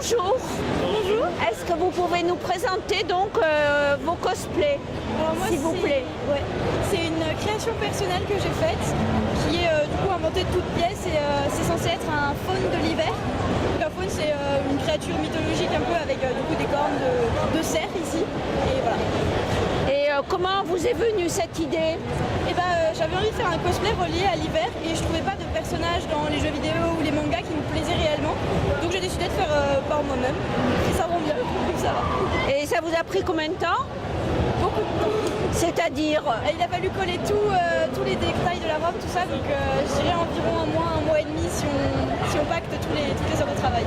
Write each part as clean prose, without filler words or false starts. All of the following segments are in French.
Bonjour. Bonjour. Est-ce que vous pouvez nous présenter donc vos cosplays, s'il vous plaît? Ouais. C'est une création personnelle que j'ai faite, qui est du coup inventée de toutes pièces et c'est censé être un faune de l'hiver. Donc un faune c'est une créature mythologique un peu avec du coup des cornes de cerf ici. Et voilà. Et comment vous est venue cette idée? Et j'avais envie de faire un cosplay relié à l'hiver et je trouvais pas de personnage dans les jeux vidéo ou les mangas qui me plaisaient réellement. Donc j'ai décidé de faire par moi-même. Et ça rend bien, donc ça va. Et ça vous a pris combien de temps? Beaucoup de temps. C'est-à-dire? Il a fallu coller tous les détails de la robe, tout ça, donc je dirais environ un mois et demi si on pacte toutes les heures de travail.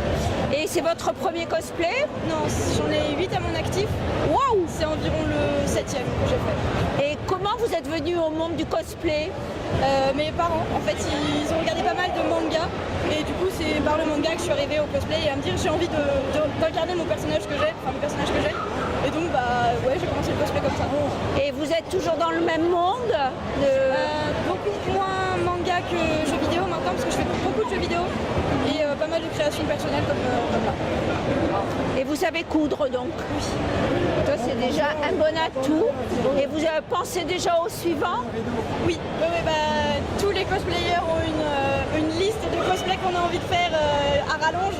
Et c'est votre premier cosplay? Non, j'en ai 8 à mon actif. Waouh! C'est environ le 7e que j'ai fait. Et comment vous êtes venu au monde du cosplay? Mes parents, en fait, ils ont regardé pas mal de mangas et du coup c'est par le manga que je suis arrivée au cosplay et à me dire j'ai envie d'incarner mon personnage que j'ai, enfin le personnage que j'ai. Et donc ouais, j'ai commencé le cosplay comme ça. Et vous êtes toujours dans le même monde? Beaucoup moins manga que jeux vidéo maintenant parce que je fais beaucoup de jeux vidéo et pas mal de créations personnelles comme là. Et vous savez coudre donc? Oui. Ça c'est déjà un bon atout. Et vous pensez déjà au suivant? Oui, tous les cosplayers ont une liste de cosplays qu'on a envie de faire à rallonge.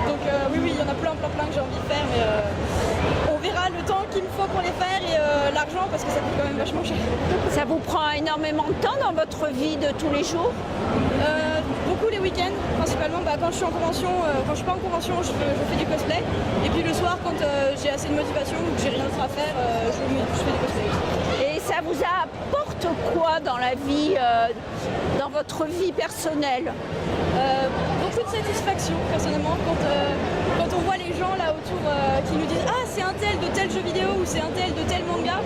Donc oui, il y en a plein que j'ai envie de faire, mais on verra le temps qu'il me faut pour les faire et l'argent parce que ça coûte quand même vachement cher. Ça vous prend énormément de temps dans votre vie de tous les jours? Beaucoup les week-ends, principalement quand je suis en convention, quand je suis pas en convention, je fais du cosplay. Et puis le soir, quand j'ai assez de motivation ou que j'ai rien d'autre à faire, je fais du cosplay aussi. Et ça vous apporte quoi dans la vie, dans votre vie personnelle? Beaucoup de satisfaction personnellement quand on voit les gens là autour qui nous disent ah c'est un tel de tel jeu vidéo ou c'est un tel de tel manga,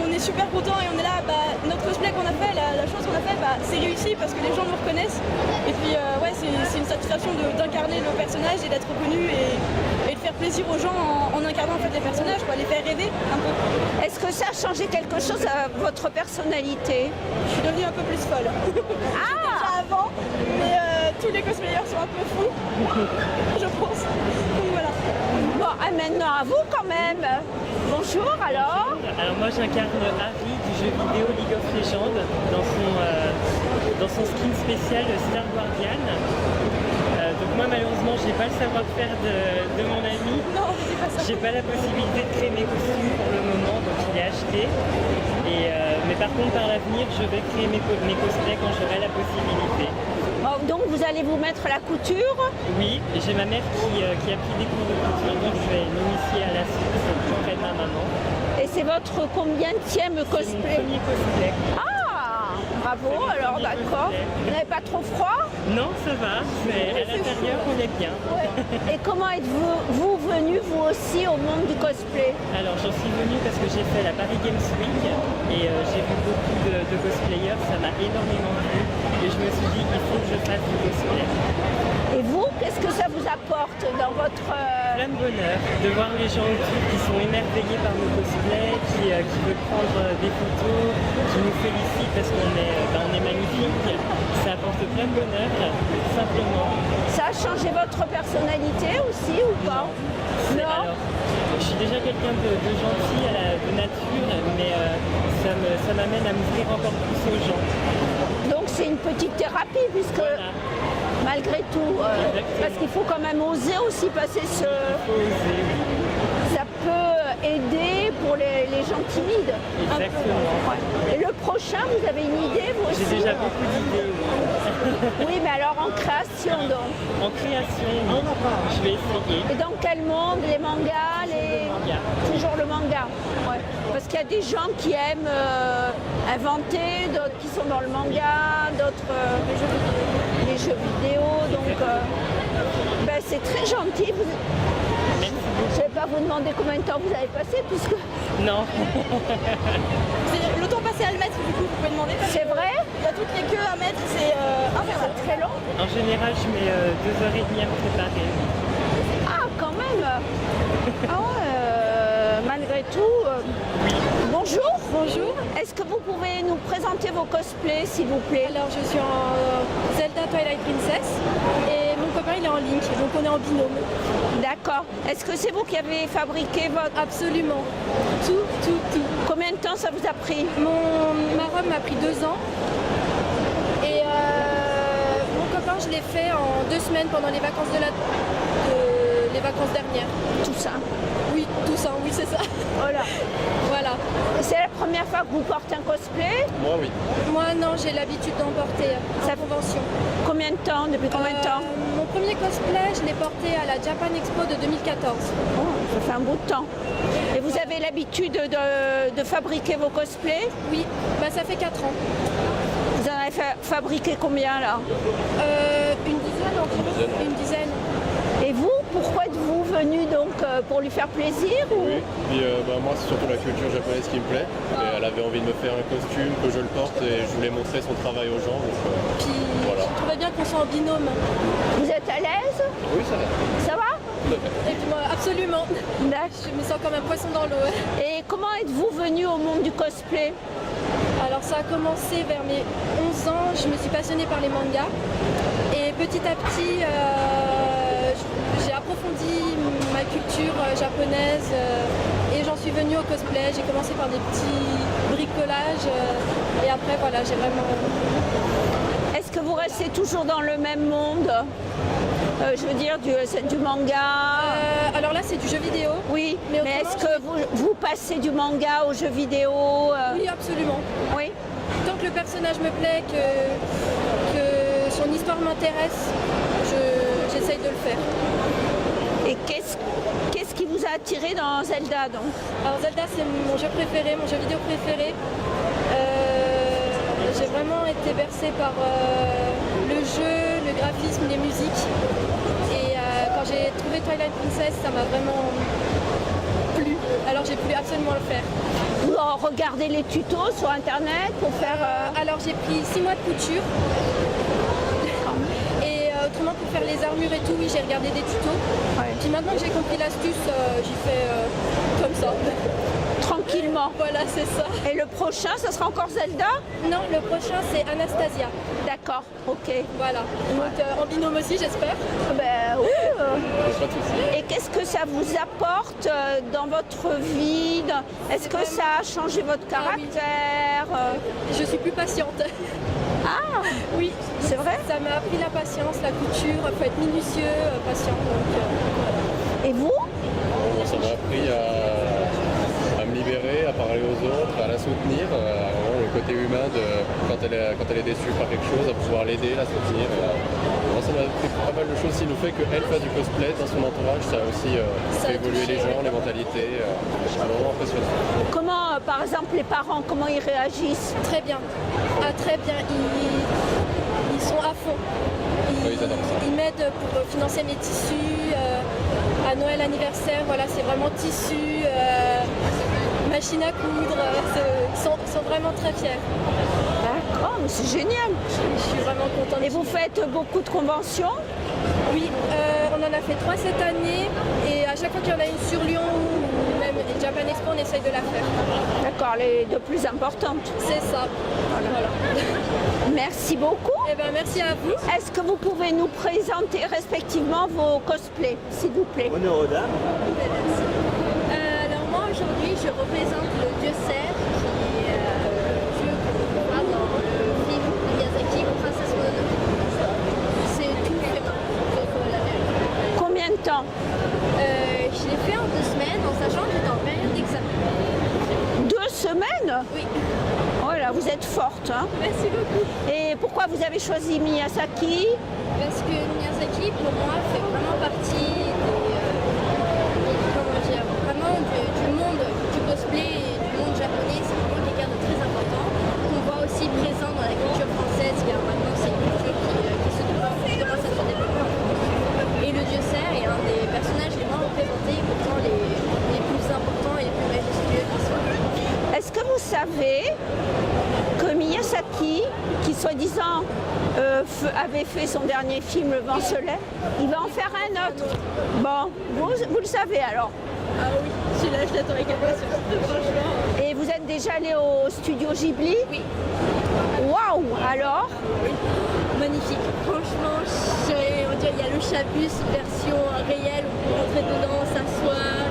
on est super content et on est là, notre cosplay qu'on a fait, la chose qu'on a fait, c'est réussi parce que les gens nous reconnaissent et puis ouais c'est une satisfaction d'incarner le personnage et d'être reconnu et de faire plaisir aux gens en incarnant en fait les personnages, les faire rêver un peu. Est-ce que ça a changé quelque chose à votre personnalité? Je suis devenue un peu plus folle. Déjà avant, mais tous les cosplayers sont un peu fous, je pense. Donc voilà. Bon, maintenant à vous quand même. Bonjour alors. Alors moi j'incarne Harry du jeu vidéo League of Legends dans son skin spécial Star Guardian. Donc moi malheureusement j'ai pas le savoir-faire de mon ami. Non, c'est pas ça. J'ai pas la possibilité de créer mes costumes pour le moment, donc je l'ai acheté. Mais par contre par l'avenir je vais créer mes cosplays quand j'aurai la possibilité. Oh, donc vous allez vous mettre la couture? Oui, j'ai ma mère qui a pris des cours de couture, donc je vais m'initier à la suite auprès de ma maman. Et c'est votre combienième C'est mon cosplay? premier cosplay. Ah, bravo, alors d'accord. Vous n'avez pas trop froid? Non, ça va, mais à l'intérieur on est bien. Et comment êtes-vous venu vous aussi au monde du cosplay? Alors j'en suis venue parce que j'ai fait la Paris Games Week et j'ai vu beaucoup de cosplayers, ça m'a énormément plu et je me suis dit il faut que je fasse du cosplay. Et vous, qu'est-ce que ça vous apporte dans votre... Plein de bonheur de voir les gens autour qui sont émerveillés par nos cosplays, qui veulent prendre des photos, qui nous félicitent parce qu'on est magnifique. Ça apporte plein de bonheur, tout simplement. Ça a changé votre personnalité aussi ou pas? Non. Alors, je suis déjà quelqu'un de gentil, de nature, mais ça m'amène à m'ouvrir encore plus aux gens. Donc c'est une petite thérapie puisque Voilà. malgré tout, parce qu'il faut quand même oser aussi passer ce... Faut oser, oui. Ça peut aider pour les gens timides. Exactement. Ouais. Et le prochain, vous avez une idée vous aussi? J'ai déjà beaucoup d'idées. Oui, mais alors en création donc. En création, oui. Je vais essayer. Et dans quel monde? Les mangas, manga. Toujours le manga. Ouais. Parce qu'il y a des gens qui aiment inventer, d'autres qui sont dans le manga, d'autres les jeux vidéo. Donc c'est très gentil. Merci Je ne vais pas vous demander combien de temps vous avez passé puisque... Non. C'est le temps passé à le mettre, du coup, vous pouvez demander. C'est vrai? Il y a toutes les queues à mettre, c'est infernal. C'est très long. En général, je mets 2h30 à me préparer. Ah, quand même. Ah ouais, malgré tout. Oui. Bonjour. Bonjour. Est-ce que vous pouvez nous présenter vos cosplays, s'il vous plaît? Alors je suis en Zelda Twilight Princess et mon copain il est en link, donc on est en binôme. D'accord. Est-ce que c'est vous qui avez fabriqué votre... Absolument. Tout. Combien de temps ça vous a pris? Ma robe m'a pris 2 ans. Et mon copain, je l'ai fait en 2 semaines pendant les vacances les vacances dernières. Tout ça. Oui, tout ça, oui, c'est ça. Voilà. Voilà. C'est la première fois que vous portez un cosplay? Moi, oui. Moi, non, j'ai l'habitude d'en porter en convention. Combien de temps? Depuis combien de temps? Mon premier cosplay, je l'ai porté à la Japan Expo de 2014. Oh, ça fait un bout de temps. Et vous avez l'habitude de fabriquer vos cosplays? Oui, bah ça fait 4 ans. Vous en avez fabriqué combien là? Une dizaine environ. Une dizaine. Et vous, pourquoi êtes-vous venu donc pour lui faire plaisir ou... Oui. Puis moi, c'est surtout la culture japonaise qui me plaît. Et elle avait envie de me faire un costume, que je le porte et je voulais montrer son travail aux gens. Donc, Puis voilà. je trouvais bien qu'on soit en binôme. Vous êtes à l'aise? Oui, ça va. Ça va? Tout à fait. Et puis moi, absolument. D'accord. Je me sens comme un poisson dans l'eau. Et comment êtes-vous venu au monde du cosplay? Alors ça a commencé vers mes 11 ans, je me suis passionnée par les mangas. Et petit à petit, j'ai approfondi ma culture japonaise et j'en suis venue au cosplay. J'ai commencé par des petits bricolages et après voilà, j'ai vraiment... Est-ce que vous restez toujours dans le même monde? Je veux dire, du manga? Alors là, c'est du jeu vidéo. Oui, mais mais est-ce autrement, que vous passez du manga au jeu vidéo? Oui, absolument. Oui. Tant que le personnage me plaît, que son histoire m'intéresse, j'essaye de le faire. Et qu'est-ce qui vous a attiré dans Zelda donc? Alors Zelda, c'est mon jeu préféré, mon jeu vidéo préféré. J'ai vraiment été bercée par le jeu, le graphisme, les musiques. Et quand j'ai trouvé Twilight Princess, ça m'a vraiment plu. Alors j'ai voulu absolument le faire. Vous regardez les tutos sur internet pour faire... Alors j'ai pris 6 mois de couture. Et autrement pour faire les armures et tout, oui, j'ai regardé des tutos. Ouais. Puis maintenant que j'ai compris l'astuce, j'y fais comme ça. Tranquillement. Voilà, c'est ça. Et le prochain, ce sera encore Zelda? Non, le prochain c'est Anastasia. D'accord, ok. Voilà. Donc en binôme aussi, j'espère. Ben oui. Pas de soucis. Et qu'est-ce que ça vous apporte dans votre vie? Est-ce que ça a changé votre Ah oui. caractère? Je suis plus patiente. Ah, Oui, c'est vrai? ça m'a appris la patience, la couture, il faut être minutieux, patient. Donc, Et vous? Bon, ça m'a appris à me libérer, à parler aux autres, à la soutenir. Vraiment, le côté humain quand elle est déçue par quelque chose, à pouvoir l'aider, la soutenir. Moi, ça m'a appris pas mal de choses. Si le fait qu'elle fasse du cosplay dans son entourage, ça a aussi Ça a fait évoluer touché, les gens, ouais. les mentalités. C'est vraiment impressionnant. Comment, par exemple, les parents, comment ils réagissent? très bien. Ah, très bien. Ils sont à fond. Oui, ils adorent ça. Ils m'aident pour financer mes tissus. À Noël anniversaire, voilà, c'est vraiment tissu, machine à coudre. Ils sont vraiment très fiers. D'accord, mais c'est génial. Je suis vraiment contente. Et vous faites beaucoup de conventions? Oui, on en a fait 3 cette année et à chaque fois qu'il y en a une sur Lyon ou même Japan Expo, on essaye de la faire. D'accord, les de plus importantes. C'est ça. Voilà. Merci beaucoup. Eh ben, merci à vous. Est-ce que vous pouvez nous présenter respectivement vos cosplays, s'il vous plaît? Honneur aux dames. Alors moi aujourd'hui je représente le dieu Cerf qui est dieu qu'on voit dans le film de Miyazaki, Princesse Mononoke. C'est tout fait main, donc la vérité. Combien de temps? Je l'ai fait en 2 semaines en sachant que j'étais en période d'examen. 2 semaines? Oui, Voilà, vous êtes forte. Hein? merci beaucoup. Et pourquoi vous avez choisi Miyazaki? Parce que Miyazaki pour moi fait vraiment partie du monde du cosplay et du monde japonais. C'est vraiment quelqu'un de très important qu'on voit aussi présent dans la culture française car maintenant c'est une culture qui se développe, qui commence à se développer. Et le dieu Cerf est un des personnages les moins représentés et pourtant les plus importants et les plus majestueux qui soient. Est-ce que vous savez que Miyazaki, qui soi-disant avait fait son dernier film Le Vent se lève, il va en faire un autre? Bon, vous le savez alors. Ah oui, celui-là je l'attends avec impatience, franchement. Et vous êtes déjà allé au studio Ghibli? Oui. Waouh! Alors? Magnifique, franchement, on dirait, il y a le le Chabus version réelle où vous rentrez dedans, s'asseoir.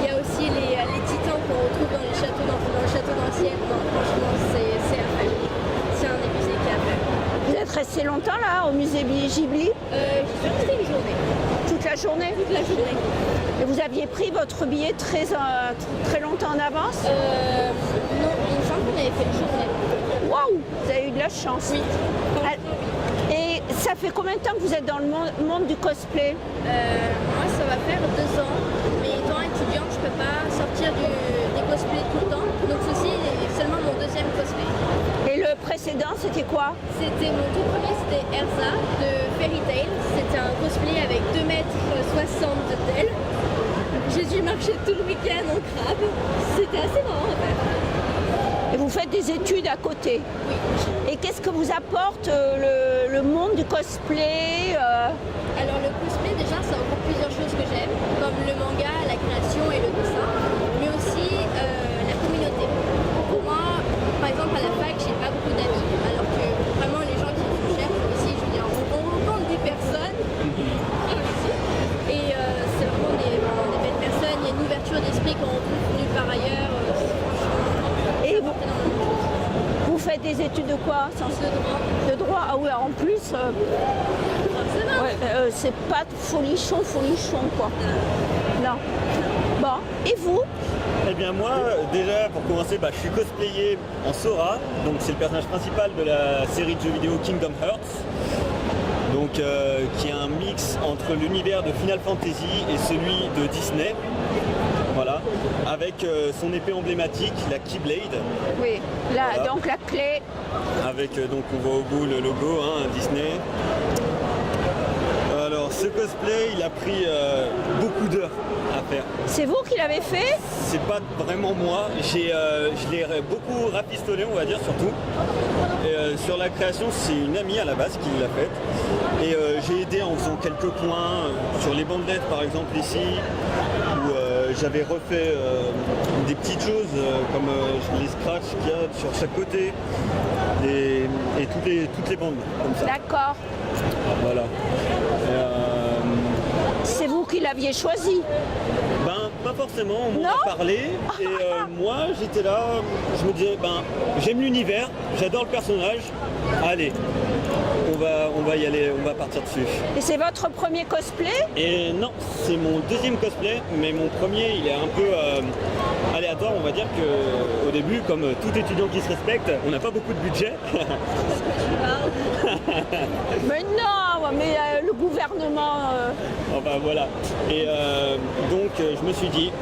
Il y a aussi les titans qu'on retrouve dans le château d'ancienne. Franchement, c'est à faire. C'est un musée qui est à faire. Vous êtes resté longtemps là au musée Ghibli? Je suis restée une journée. Toute la journée? Toute la journée. Et vous aviez pris votre billet très longtemps en avance? Non, il me semble qu'on avait fait une journée. Waouh! Vous avez eu de la chance. Oui. Et ça fait combien de temps que vous êtes dans le monde du cosplay? Moi, ça va faire 2 ans. Mais étant étudiante, je peux pas sortir des cosplays tout le temps. Donc ceci est seulement mon 2e cosplay. Et le précédent, c'était quoi? C'était mon tout premier, c'était Elsa de Fairy Tail. C'était un cosplay avec 2,60 m de tel. J'ai dû marcher tout le week-end en crabe. C'était assez marrant en fait. Et vous faites des études à côté? Oui. Et qu'est-ce que vous apporte le monde du cosplay? Alors le cosplay déjà ça regroupe plusieurs choses que j'aime, comme le manga, la création et le dessin, mais aussi la communauté. Pour moi, par exemple à la fac, j'ai pas beaucoup d'amis, alors que vraiment les gens qui me cherchent ici, je veux dire, on rencontre des personnes. Et c'est vraiment des belles personnes, il y a une ouverture d'esprit qu'on retrouve nulle part ailleurs. Et vous faites des études de quoi? De droit? Ah oui, en plus, c'est pas folichon quoi. Non. Bon, et vous? Eh bien moi, déjà pour commencer, je suis cosplayer en Sora, donc c'est le personnage principal de la série de jeux vidéo Kingdom Hearts, donc qui est un mix entre l'univers de Final Fantasy et celui de Disney. Voilà, avec son épée emblématique, la Keyblade. Oui, Voilà. donc la clé. Avec, donc on voit au bout le logo, Disney. Alors ce cosplay, il a pris beaucoup d'heures à faire. C'est vous qui l'avez fait? C'est pas vraiment moi, je l'ai beaucoup rafistolé on va dire surtout. Et, sur la création, c'est une amie à la base qui l'a faite. Et j'ai aidé en faisant quelques points sur les bandelettes par exemple ici, où j'avais refait des petites choses comme les scratchs qu'il y a sur chaque côté et toutes les bandes comme ça. D'accord. Voilà. C'est vous qui l'aviez choisi? Pas forcément, on m'en Non. a parlé et moi j'étais là, je me disais j'aime l'univers, j'adore le personnage, allez, on va y aller, on va partir dessus. Et c'est votre premier cosplay? Et non, c'est mon 2e cosplay, mais mon premier il est un peu aléatoire, on va dire qu'au début, comme tout étudiant qui se respecte, on n'a pas beaucoup de budget. Mais non, mais le gouvernement... Enfin voilà. Et donc je me suis dit,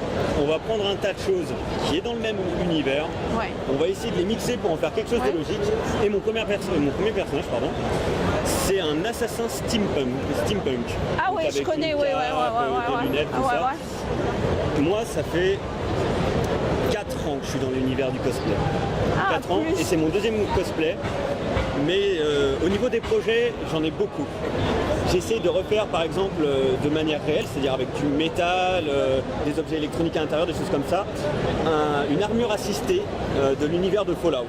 on va prendre un tas de choses qui est dans le même univers. Ouais. On va essayer de les mixer pour en faire quelque chose de logique. Et mon premier personnage, c'est un assassin steampunk. Ah oui, Donc je avec connais, une oui, cape, des lunettes, tout ça. Moi, ça fait 4 ans que je suis dans l'univers du cosplay. 4 ans, plus. et c'est mon 2e cosplay. Mais au niveau des projets, j'en ai beaucoup. J'essaie de refaire par exemple de manière réelle, c'est-à-dire avec du métal, des objets électroniques à l'intérieur, des choses comme ça, une armure assistée de l'univers de Fallout.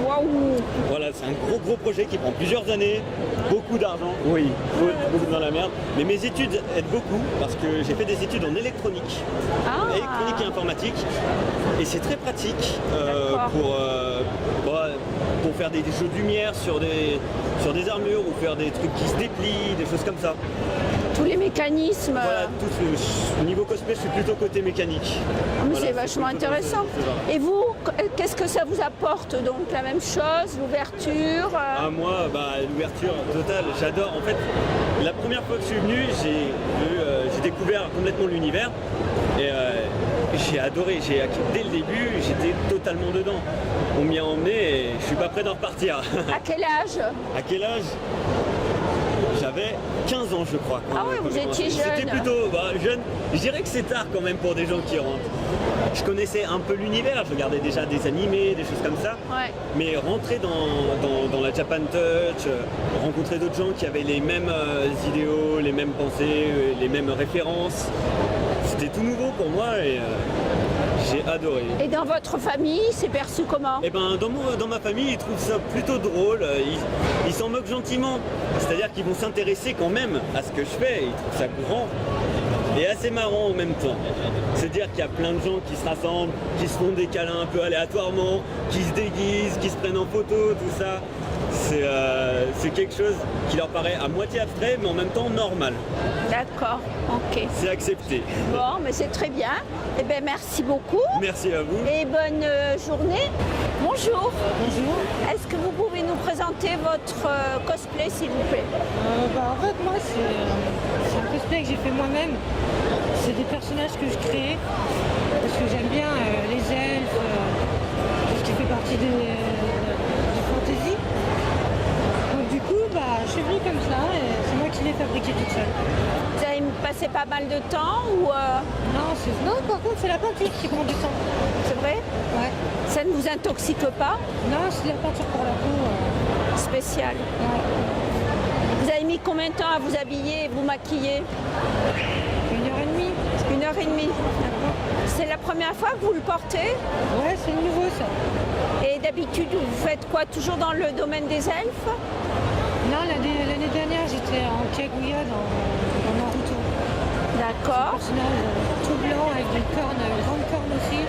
Waouh! Voilà, c'est un gros projet qui prend plusieurs années, beaucoup d'argent, oui, beaucoup dans la merde. Mais mes études aident beaucoup parce que j'ai fait des études en électronique, électronique et informatique. Et c'est très pratique pour faire des jeux de lumière sur des armures ou faire des trucs qui se déplient, des choses comme ça. Tous les mécanismes. Voilà, au niveau cosplay, je suis plutôt côté mécanique. Mais Voilà, c'est vachement plutôt intéressant. c'est ça. Et vous, qu'est-ce que ça vous apporte? Donc la même chose, l'ouverture Moi, l'ouverture totale, j'adore. En fait, la première fois que je suis venu, j'ai découvert complètement l'univers et j'ai adoré. Dès le début, j'étais totalement dedans. On m'y a emmené et je suis pas prêt d'en repartir. À quel âge? À quel âge? J'avais 15 ans je crois. Ah oui, vous étiez jeune. C'était plutôt jeune. Je dirais que c'est tard quand même pour des gens qui rentrent. Je connaissais un peu l'univers, je regardais déjà des animés, des choses comme ça. Ouais. Mais rentrer dans la Japan Touch, rencontrer d'autres gens qui avaient les mêmes idéaux, les mêmes pensées, les mêmes références, c'était tout nouveau pour moi et j'ai adoré. Et dans votre famille, c'est perçu comment? Et ben dans ma famille, ils trouvent ça plutôt drôle, ils s'en moquent gentiment. C'est-à-dire qu'ils vont s'intéresser quand même à ce que je fais, ils trouvent ça grand et assez marrant en même temps. C'est-à-dire qu'il y a plein de gens qui se rassemblent, qui se font des câlins un peu aléatoirement, qui se déguisent, qui se prennent en photo, tout ça. C'est quelque chose qui leur paraît à moitié abstrait mais en même temps normal. D'accord, ok. C'est accepté. Bon, mais c'est très bien. Eh bien, merci beaucoup. Merci à vous. Et bonne journée. Bonjour. Bonjour. Est-ce que vous pouvez nous présenter votre cosplay, s'il vous plaît? En fait, moi, c'est un cosplay que j'ai fait moi-même. C'est des personnages que je crée parce que j'aime bien les elfes, tout ce qui fait partie du fantasy. Donc du coup, je suis venue comme ça et c'est moi qui l'ai fabriqué toute seule. Vous avez passé pas mal de temps ou Non, par contre, c'est la peinture qui prend du temps. c'est vrai? Ouais. Ça ne vous intoxique pas? Non, c'est de la peinture pour la peau. Spécial. Ouais. Vous avez mis combien de temps à vous habiller et vous maquiller? 1h30. 1h30. C'est la première fois que vous le portez? Ouais, c'est nouveau ça. Et d'habitude, vous faites quoi? Toujours dans le domaine des elfes? Non, l'année dernière, j'étais en Kaguya dans Naruto. D'accord. Personnage tout blanc avec des cornes, grandes cornes aussi.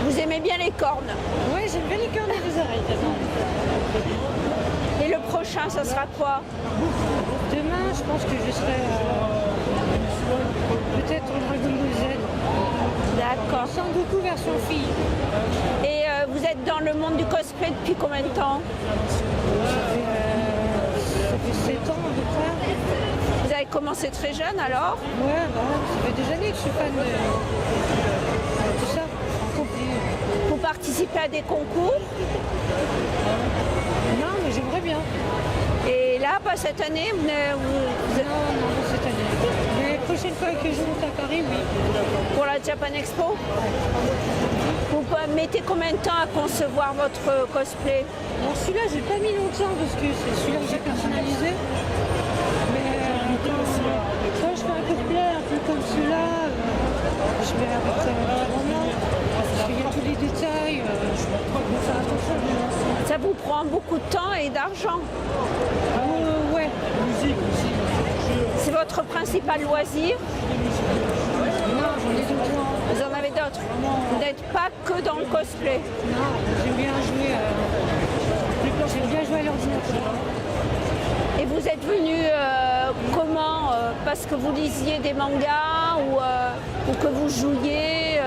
Vous aimez bien les cornes? Ouais, j'aime bien les cornes et les oreilles. Et le prochain, ça sera quoi? Demain, je pense que je serai peut-être en Dragon Ball Z. D'accord. Sangoku version fille. Et vous êtes dans le monde du cosplay depuis combien de temps? Ça fait 7 ans à peu près. Vous avez commencé très jeune alors? Ouais, ça fait des années que je suis fan de tout ça, en complet. Vous participez à des concours? Non, mais j'aimerais bien. Et là, cette année, vous Non, cette année. Mais la prochaine fois que je monte à Paris, oui. pour la Japan Expo? Vous mettez combien de temps à concevoir votre cosplay? Alors celui-là, j'ai pas mis longtemps parce que c'est celui-là que j'ai personnalisé. Mais quand je fais un cosplay un peu comme celui-là, je vais avec vraiment parce qu'il y a tous les détails. Je vais faire attention. Ça vous prend beaucoup de temps et d'argent. Ouais. C'est votre principal loisir? Non, j'en ai d'autres. Vous en avez d'autres? Vous n'êtes pas que dans le cosplay? Non, j'aime bien jouer. J'aime bien jouer à l'ordinateur. Et vous êtes venu comment? Parce que vous lisiez des mangas ou que vous jouiez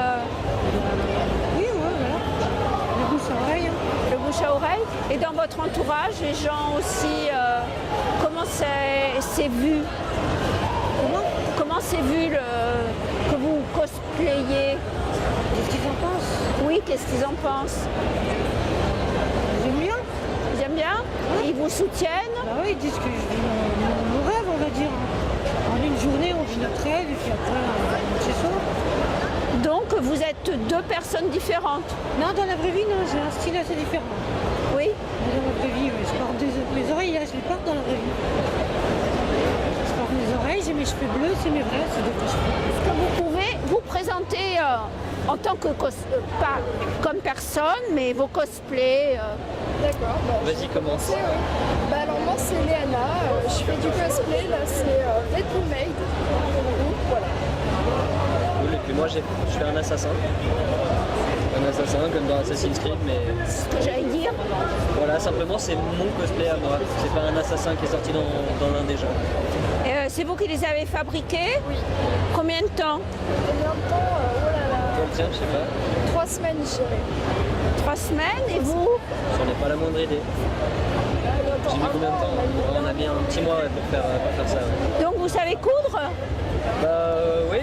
Oui, voilà. Le bouche à oreille. le bouche à oreille? Et dans votre entourage, les gens aussi, comment c'est vu? Comment c'est vu que vous cosplayez? Qu'est-ce qu'ils en pensent? Oui, qu'est-ce qu'ils en pensent? J'aime bien. Ils aiment bien? Ils vous soutiennent? Bah oui, ils disent que je vis mon rêve, on va dire. En une journée, on vit notre rêve et puis après, on rentre chez soi. Donc vous êtes deux personnes différentes? Non, dans la vraie vie, non, j'ai un style assez différent. Oui? Mais dans la vraie vie, oui, je porte mes oreilles, là, je les porte dans la vraie vie. Je porte mes oreilles, j'ai mes cheveux bleus, c'est mes vrais, c'est des vrais cheveux. Est-ce que vous pouvez vous présenter en tant que pas comme personne, mais vos cosplays D'accord. Vas-y, commence. Alors moi c'est Léana, je fais du cosplay, là c'est Deadpool Maid. Voilà. Et puis moi, je suis un assassin. Un assassin comme dans Assassin's Creed, mais ce que j'allais dire? voilà, simplement c'est mon cosplay à moi. C'est pas un assassin qui est sorti dans l'un des jeux. C'est vous qui les avez fabriqués? Oui. Combien de temps? Combien de temps oh là là. Combien, je sais pas. 3 semaines je dirais. 3 semaines et vous? J'en ai pas la moindre idée. J'ai mis combien de temps? On a mis un petit mois pour faire ça. Ouais. Donc vous savez coudre? Bah oui,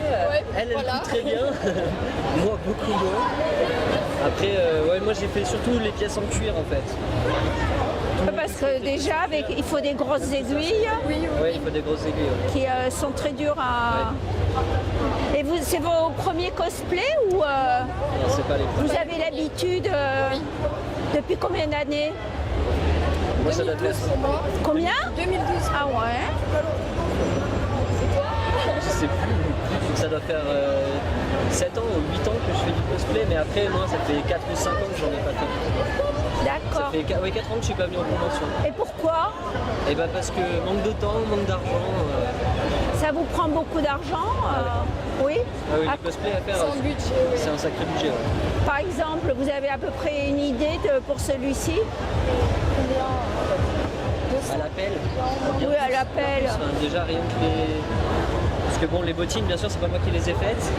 elle voilà. coud très bien. Moi beaucoup moins. Après, ouais, moi j'ai fait surtout les pièces en cuir en fait. Parce que déjà il faut des grosses aiguilles Ouais, il faut des grosses aiguilles. Ouais. qui sont très dures à... Et vous, c'est vos premiers cosplays ou Non, c'est pas les vous premiers. avez l'habitude depuis combien d'années? Moi ça date 2012 pour moi. Combien? 2012. Ah ouais? je sais plus. Donc ça doit faire 7 ans ou 8 ans que je fais du cosplay, mais après moi ça fait 4 ou 5 ans que j'en ai pas fait. Ça D'accord. fait 4 ans que je suis pas venu en convention. Et pourquoi? Et bah parce que manque de temps, manque d'argent. Ça vous prend beaucoup d'argent? Oui. Ah oui, le cosplay à faire, Sans budget, oui. c'est un sacré budget. Ouais. Par exemple, vous avez à peu près une idée pour celui-ci? À l'appel. Oui, à l'appel. Enfin, déjà rien que les... Parce que bon, les bottines, bien sûr, c'est pas moi qui les ai faites.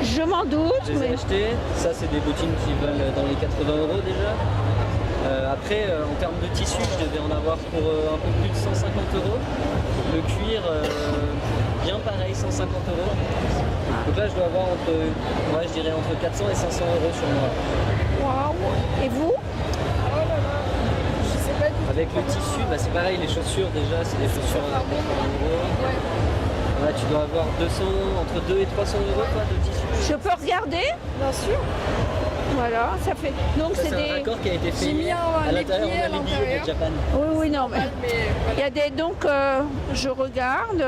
Je m'en doute, Je les ai mais achetées. Ça, c'est des bottines qui valent dans les 80 € déjà. Après, en termes de tissu, je devais en avoir pour un peu plus de 150 €. Le cuir, bien pareil, 150 €. Donc là, je dois avoir entre 400 et 500 € sur moi. waouh. Et vous? Oh là là, je sais pas du tout. Avec le tissu, bah, c'est pareil, les chaussures déjà, c'est des chaussures à 80 €. Ouais. Là, tu dois avoir entre 2 et 300 € quoi, de tissu. Je peux regarder? Bien sûr. Voilà, ça fait. Donc Ça, c'est c'est un des. raccord qui a été fait J'ai mis hier. un À l'intérieur, aiguille on à a les billets l'intérieur. de Japan. Oui, oui, non, mais. Mais Il y a des. Donc, je regarde.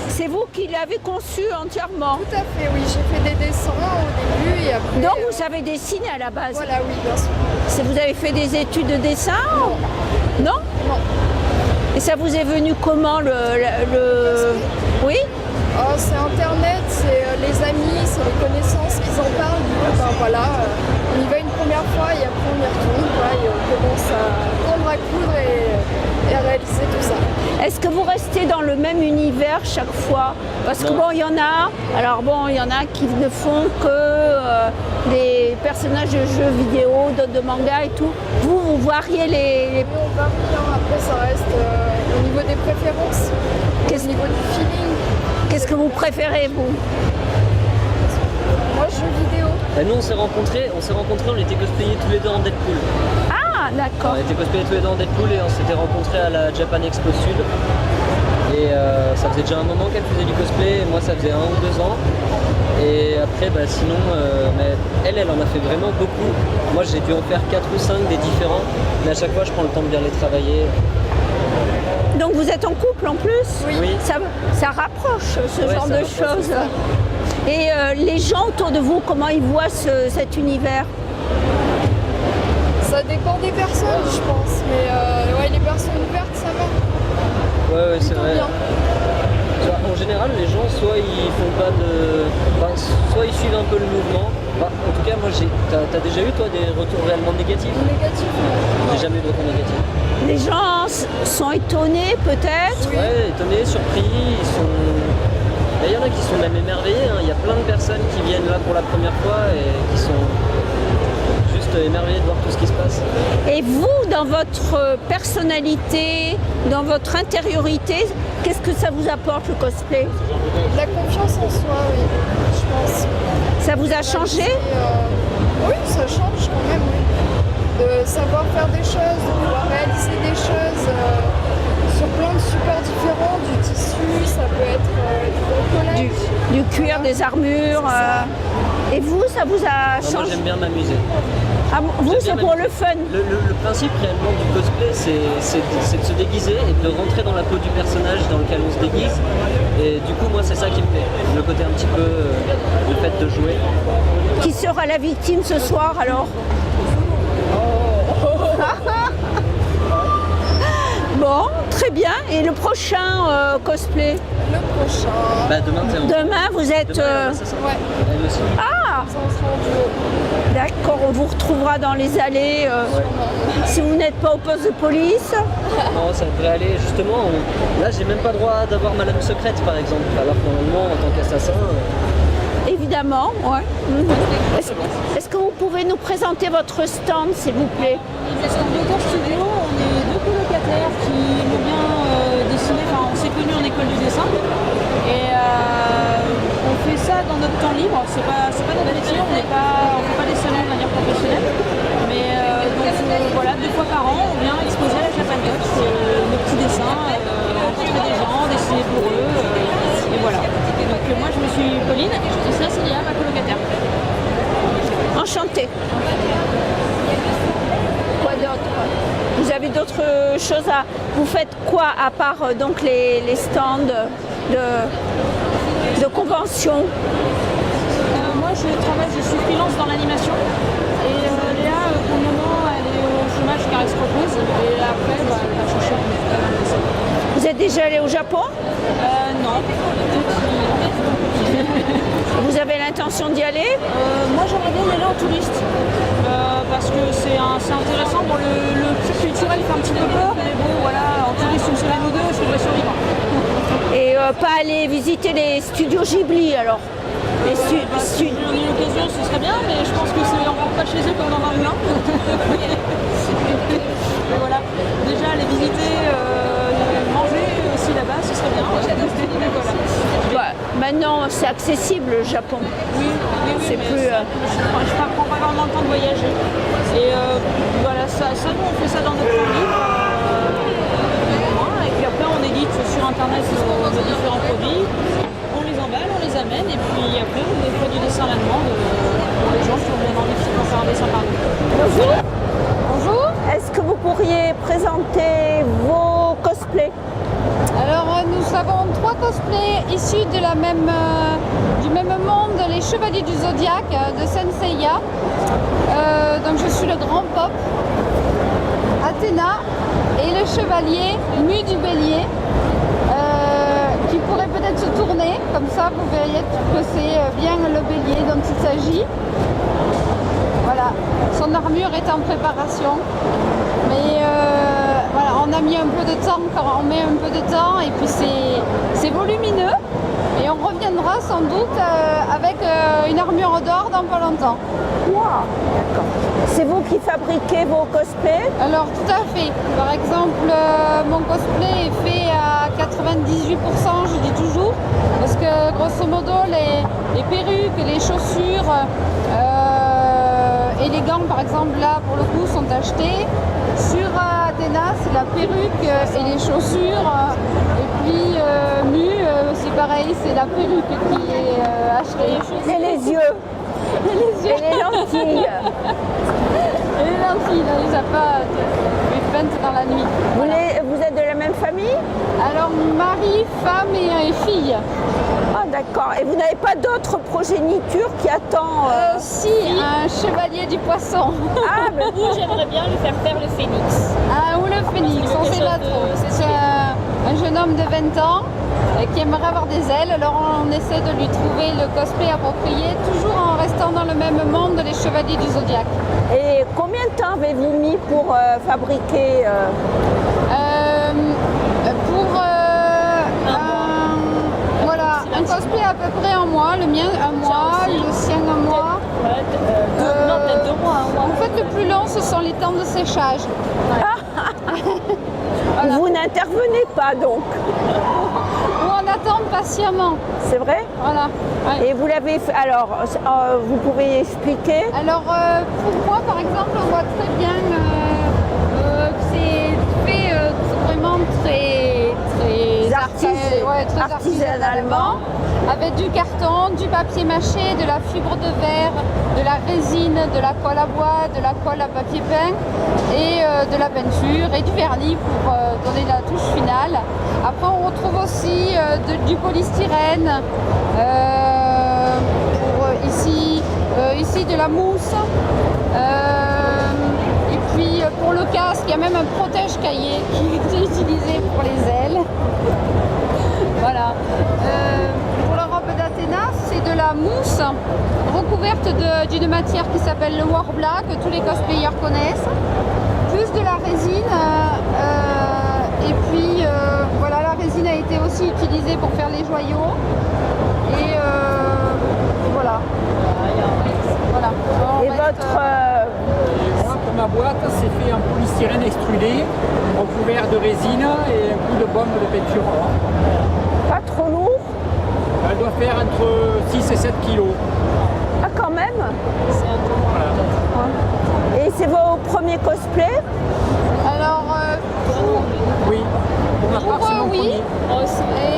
C'est vous qui l'avez conçu entièrement. tout à fait, oui. J'ai fait des dessins au début et après. Donc, vous savez dessiner à la base. Voilà, oui, bien sûr. Vous avez fait des études de dessin? Non. Non. Et ça vous est venu comment Oui? Oh, c'est Internet, c'est les amis, c'est les connaissances qui en parlent. Du coup, ben voilà, on y va une première fois et après on y retourne, quoi, et on commence à prendre à coudre et à réaliser tout ça. Est-ce que vous restez dans le même univers chaque fois? Parce que Non. bon, il y en a. Alors bon, il y en a qui ne font que des personnages de jeux vidéo, d'autres de manga et tout. Vous variez les. Mais on varie, hein. Après ça reste au niveau des préférences, au niveau du feeling. Qu'est-ce que vous préférez, vous? Moi, jeux vidéo. Bah, nous, on s'est rencontrés, on était cosplayés tous les deux en Deadpool. Ah, d'accord. On était cosplayés tous les deux en Deadpool et on s'était rencontrés à la Japan Expo Sud. Et ça faisait déjà un moment qu'elle faisait du cosplay, et moi ça faisait 1 ou 2 ans. Et après, bah, sinon, mais elle en a fait vraiment beaucoup. Moi j'ai dû en faire 4 ou 5 des différents, mais à chaque fois je prends le temps de bien les travailler. Donc vous êtes en couple en plus? Oui. Ça rapproche ce Ouais, genre ça de rapproche, choses. Et les gens autour de vous, comment ils voient cet univers? Ça dépend des personnes, je pense. Mais ouais, les personnes ouvertes, ça va. Ouais, c'est Plutôt vrai. bien. Tu vois, en général, les gens, soit ils font pas de. Enfin, soit ils suivent un peu le mouvement. Enfin, en tout cas, moi, t'as déjà eu, toi, des retours réellement négatifs? Négatif, non. J'ai jamais eu de retour négatif. Les gens sont étonnés peut-être? Ouais, étonnés, surpris, ils sont. Il y en a qui sont même émerveillés, hein. Il y a plein de personnes qui viennent là pour la première fois et qui sont juste émerveillés de voir tout ce qui se passe. Et vous, dans votre personnalité, dans votre intériorité, qu'est-ce que ça vous apporte le cosplay? La confiance en soi, oui, je pense. Ça vous a changé? Oui, ça change quand même, oui. De savoir faire des choses, de pouvoir réaliser des choses sur plein de supports différents, du tissu, ça peut être du bricolage. Du cuir, des armures. Et vous, ça vous a Non, moi, changé? j'aime bien m'amuser. Ah, vous, J'aime c'est bien pour m'amuser. le fun. Le principe réellement du cosplay, c'est de se déguiser et de rentrer dans la peau du personnage dans lequel on se déguise. Et du coup, moi, c'est ça qui me plaît. Le côté un petit peu, le fait de jouer. Qui sera la victime ce soir alors? Bon, très bien. Et le prochain cosplay? Le prochain, Bah, demain, t'es en. Demain, vous êtes... Demain, ça sera. ouais, Elle aussi. Ah, ça on sera en duo. d'accord, on vous retrouvera dans les allées si vous n'êtes pas au poste de police. Non, ça devrait aller. Justement, là, j'ai même pas le droit d'avoir Madame Secrète, par exemple. Alors que normalement, en tant qu'assassin. Évidemment, ouais. Est-ce que vous pouvez nous présenter votre stand, s'il vous plaît? Le stand d'Auteur Studio, on est 2 colocataires qui aiment bien dessiner. Enfin, on s'est connus en école du dessin. Et on fait ça dans notre temps libre. C'est pas notre métier, on ne fait pas dessiner de manière professionnelle. Mais donc voilà, 2 fois par an, on vient exposer à la Japan Expo nos petits dessins, rencontrer des gens, dessiner pour eux. Et voilà. Donc moi je me suis Pauline et ça c'est Léa, ma colocataire. Enchantée. Quoi d'autre? Vous avez d'autres choses à... Vous faites quoi à part donc les stands de convention? Moi, je suis freelance dans l'animation. Et Léa, pour le moment, elle est au chômage car elle se repose. Et après, elle va chercher un métier. Vous êtes déjà allé au Japon? Non. Vous avez l'intention d'y aller? Moi, j'aimerais bien y aller en touriste. Parce que c'est intéressant. Bon, le culturel fait un petit peu peur, mais bon, voilà, en touriste une semaine ou deux, je devrais survivre. Et pas aller visiter les studios Ghibli alors? Si on a l'occasion, ce serait bien, mais je pense que c'est encore pas chez eux comme dans un moulin. Mais voilà, déjà aller visiter, manger aussi là-bas, ce serait bien. Voilà. Maintenant, c'est accessible le Japon. Oui, c'est mais plus. Je ne prends pas vraiment le temps de voyager. Et voilà, ça, nous on fait ça dans notre temps libre. Et puis après, on édite sur internet nos différents produits. On les emballe, on les amène, et puis après, on fait du dessin à la demande pour les gens qui ont bien envie de faire un dessin par nous. Bonjour. Bonjour. Est-ce que vous pourriez présenter vos cosplays? Alors nous avons 3 cosplays issus de du même monde, les Chevaliers du Zodiaque de Senseiya. Donc je suis le grand Pop, Athéna et le Chevalier Mu du Bélier, qui pourrait peut-être se tourner, comme ça vous verriez que c'est bien le bélier dont il s'agit. Voilà, son armure est en préparation, mais voilà, on a mis un peu de temps, on met un peu de temps, et puis c'est volumineux, et on reviendra sans doute avec une armure d'or dans pas longtemps. Wow, d'accord. C'est vous qui fabriquez vos cosplays? Alors tout à fait. Par exemple, mon cosplay est fait à 98%, je dis toujours, parce que grosso modo les perruques, les chaussures et les gants par exemple là pour le coup sont achetés. Sur Athéna c'est la perruque et les chaussures, et puis Mu c'est pareil, c'est la perruque qui est achetée. Et les yeux? Et les yeux. Et les lentilles? Et les lentilles, on les a pas peintes dans la nuit. Voilà. Vous êtes de la même famille? Alors mari, femme et fille. Ah d'accord. Et vous n'avez pas d'autre progéniture qui attend Si, un chevalier du poisson. Ah, mais Vous, j'aimerais bien lui faire le phénix. Ah, ou le phénix, on sait pas trop. C'est un jeune homme de 20 ans qui aimerait avoir des ailes. Alors on essaie de lui trouver le cosplay approprié, toujours en restant dans le même monde, les chevaliers du Zodiaque. Et combien de temps avez-vous mis pour fabriquer Voilà, un cosplay à peu près un mois, le mien un mois, le sien un mois. Non, peut-être 2 mois. En fait, le plus long, ce sont les temps de séchage. Voilà. Vous n'intervenez pas donc? Ou on attend patiemment. C'est vrai? Voilà. Ouais. Et vous l'avez fait. Alors, vous pouvez expliquer? Alors, pour moi, par exemple, on voit très bien que c'est fait vraiment très artisanalement, avec du carton, du papier mâché, de la fibre de verre, de la résine, de la colle à bois, de la colle à papier peint et de la peinture et du vernis pour donner la touche finale. Après, on retrouve aussi du polystyrène, pour ici de la mousse. Et puis pour le casque, il y a même un protège-cahier qui est utilisé pour les ailes. Voilà. Pour la robe d'Athéna, c'est de la mousse recouverte d'une matière qui s'appelle le Warbla, que tous les cosplayers connaissent, plus de la résine. Et puis voilà, la résine a été aussi utilisée pour faire les joyaux. Et voilà. Voilà. Et votre. Moi, pour ma boîte, c'est fait en polystyrène extrudé, recouvert de résine et un coup de bombe de peinture. Pas trop lourd? Elle doit faire entre 6 et 7 kilos. Ah, quand même? Voilà. Et c'est vos premiers cosplays? Alors, Oui, pour ma part, c'est mon oui, premier.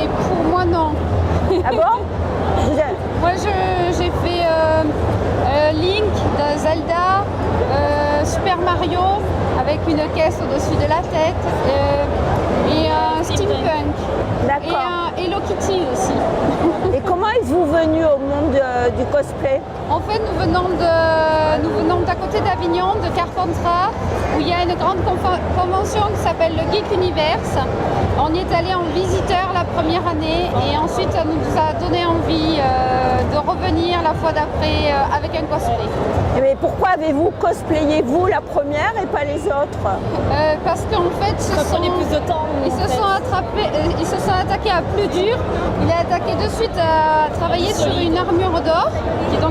et pour moi non. Ah bon? Moi j'ai fait Link de Zelda, Super Mario avec une caisse au-dessus de la tête, et un steampunk. D'accord. Et un Hello Kitty aussi. Et comment ils du cosplay? En fait, nous venons d'à côté d'Avignon, de Carpentras, où il y a une grande convention qui s'appelle le Geek Universe. On y est allé en visiteur la première année et ensuite ça nous a donné envie de revenir la fois d'après avec un cosplay. Mais pourquoi avez-vous cosplayé vous la première et pas les autres? Parce qu'en fait, ils se sont attaqués à plus dur. Il a attaqué de suite à travailler sur une armure d'or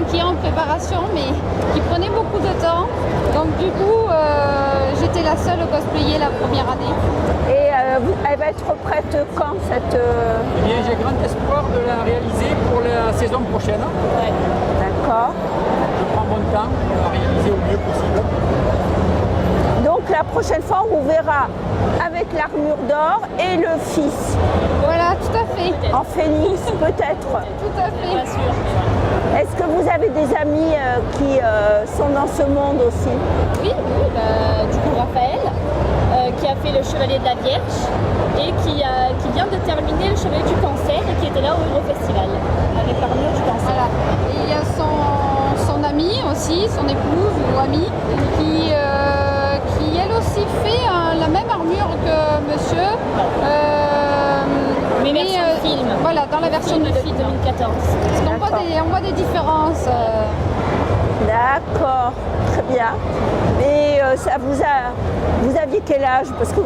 qui est en préparation mais qui prenait beaucoup de temps. Donc du coup, j'étais la seule cosplayer la première année. Et elle va être prête quand cette... Eh bien, j'ai grand espoir de la réaliser pour la saison prochaine. Ouais. D'accord. Je prends mon temps pour la réaliser au mieux possible. Donc la prochaine fois, on vous verra avec l'armure d'or et le fils. Voilà, tout à fait. En phénix, peut-être. Tout à fait. Bien sûr. Est-ce que vous avez des amis qui sont dans ce monde aussi? Oui, du coup Raphaël, qui a fait le Chevalier de la Vierge et qui vient de terminer le Chevalier du Cancer et qui était là au Eurofestival avec l'armure du Cancer. Voilà. Et il y a son amie aussi, son épouse ou amie, qui elle aussi fait la même armure que monsieur. Mais version film. Voilà, dans la version de film 2014. Parce qu'on voit des différences. D'accord, très bien. Et ça vous aviez quel âge? Parce que